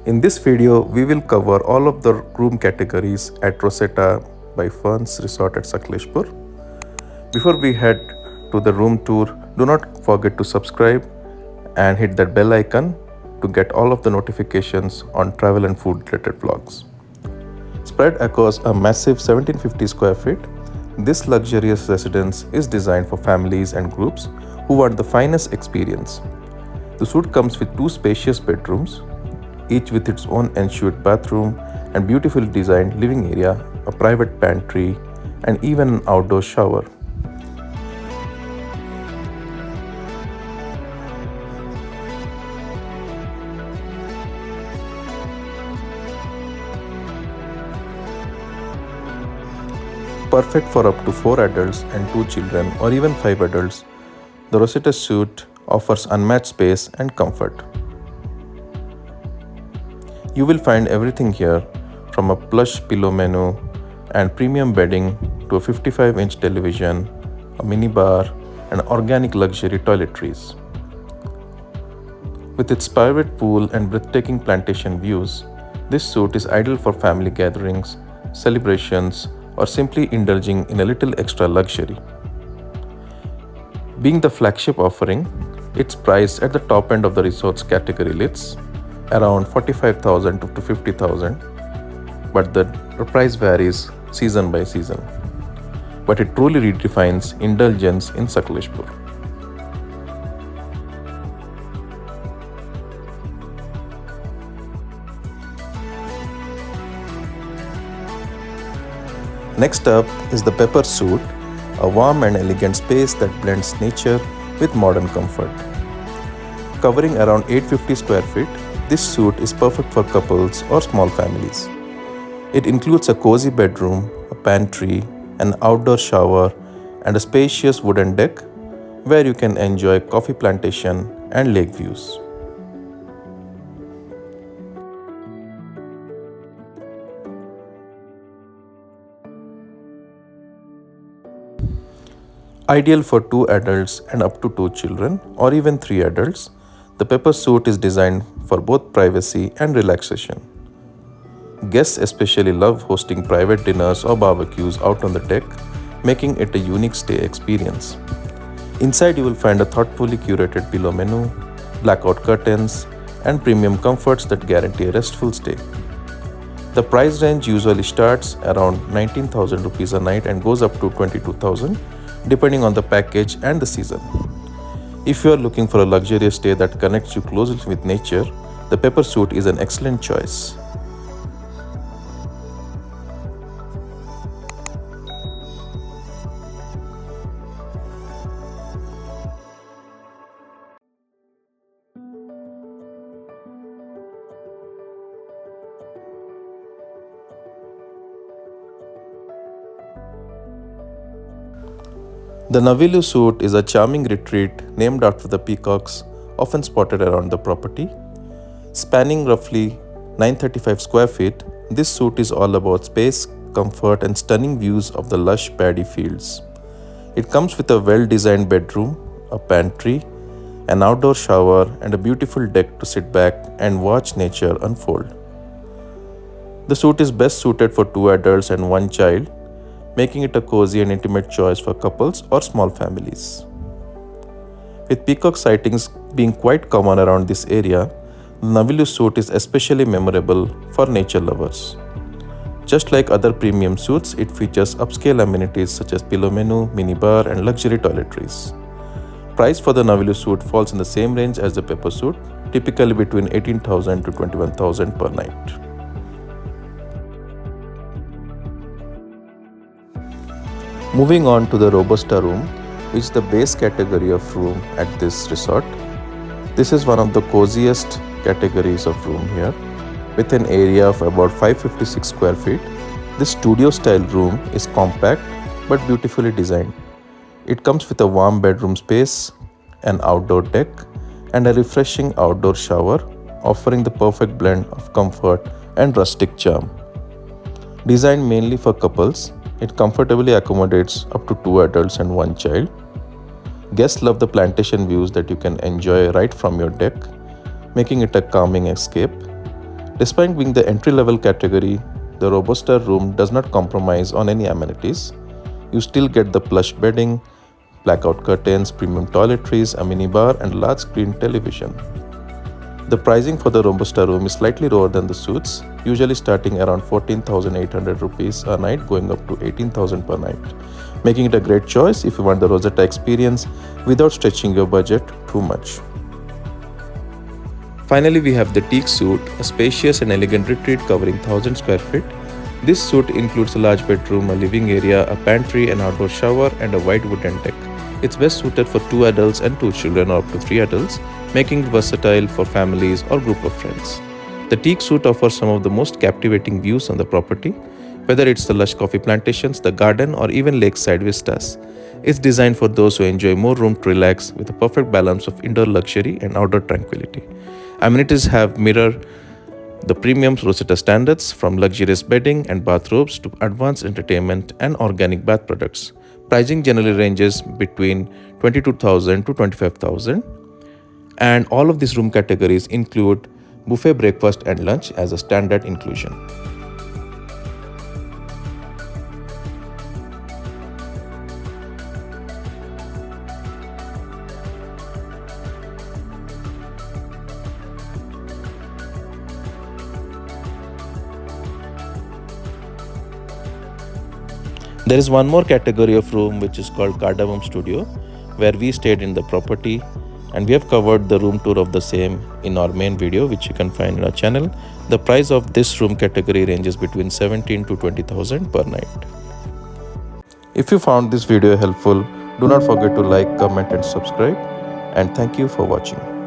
In this video, we will cover all of the room categories at Rosetta by Ferns Resort at Sakleshpur. Before we head to the room tour, do not forget to subscribe and hit that bell icon to get all of the notifications on travel and food related vlogs. Spread across a massive 1750 square feet, this luxurious residence is designed for families and groups who want the finest experience. The suite comes with two spacious bedrooms, each with its own ensuite bathroom and beautifully designed living area, a private pantry, and even an outdoor shower. Perfect for up to 4 adults and 2 children or even 5 adults, the Rosetta Suite offers unmatched space and comfort. You will find everything here, from a plush pillow menu and premium bedding to a 55-inch television, a minibar, and organic luxury toiletries. With its private pool and breathtaking plantation views, this suite is ideal for family gatherings, celebrations, or simply indulging in a little extra luxury. Being the flagship offering, it's priced at the top end of the resort's category lists, around $45,000 to $50,000, but the price varies season by season. But it truly redefines indulgence in Sakleshpur. Next up is the Pepper Suite, a warm and elegant space that blends nature with modern comfort. Covering around 850 square feet, this suite is perfect for couples or small families. It includes a cozy bedroom, a pantry, an outdoor shower, and a spacious wooden deck where you can enjoy coffee plantation and lake views. Ideal for 2 adults and up to 2 children or even 3 adults, the Pepper Suite is designed for both privacy and relaxation. Guests especially love hosting private dinners or barbecues out on the deck, making it a unique stay experience. Inside you will find a thoughtfully curated pillow menu, blackout curtains, and premium comforts that guarantee a restful stay. The price range usually starts around 19,000 rupees a night and goes up to 22,000 depending on the package and the season. If you are looking for a luxurious stay that connects you closely with nature, the Pepper Suite is an excellent choice. The Navilu Suite is a charming retreat named after the peacocks often spotted around the property. Spanning roughly 935 square feet, this suite is all about space, comfort, and stunning views of the lush paddy fields. It comes with a well-designed bedroom, a pantry, an outdoor shower, and a beautiful deck to sit back and watch nature unfold. The suite is best suited for 2 adults and 1 child, making it a cozy and intimate choice for couples or small families. With peacock sightings being quite common around this area, the Navilu Suite is especially memorable for nature lovers. Just like other premium suites, it features upscale amenities such as pillow menu, minibar, and luxury toiletries. Price for the Navilu Suite falls in the same range as the Pepper Suite, typically between 18,000 to 21,000 per night. Moving on to the Robusta Room, which is the base category of room at this resort. This is one of the coziest categories of room here. With an area of about 556 square feet, this studio-style room is compact but beautifully designed. It comes with a warm bedroom space, an outdoor deck, and a refreshing outdoor shower, offering the perfect blend of comfort and rustic charm. Designed mainly for couples, it comfortably accommodates up to 2 adults and 1 child. Guests love the plantation views that you can enjoy right from your deck, making it a calming escape. Despite being the entry-level category, the Robusta Room does not compromise on any amenities. You still get the plush bedding, blackout curtains, premium toiletries, a minibar, and large screen television. The pricing for the Robusta Room is slightly lower than the suites, usually starting around 14,800 rupees a night going up to 18,000 per night, making it a great choice if you want the Rosetta experience without stretching your budget too much. Finally, we have the Teak Suite, a spacious and elegant retreat covering 1,000 square feet. This suite includes a large bedroom, a living area, a pantry, an outdoor shower, and a wide wooden deck. It's best suited for 2 adults and 2 children or up to 3 adults, making it versatile for families or group of friends. The Teak Suite offers some of the most captivating views on the property, whether it's the lush coffee plantations, the garden, or even lakeside vistas. It's designed for those who enjoy more room to relax with a perfect balance of indoor luxury and outdoor tranquility. Amenities have mirror the premium Rosetta standards, from luxurious bedding and bathrobes to advanced entertainment and organic bath products. Pricing generally ranges between 22,000 to 25,000, and all of these room categories include buffet breakfast and lunch as a standard inclusion. There is one more category of room which is called Cardamom Studio, where we stayed in the property, and we have covered the room tour of the same in our main video, which you can find in our channel. The price of this room category ranges between 17 to 20,000 per night. If you found this video helpful, do not forget to like, comment and subscribe, and thank you for watching.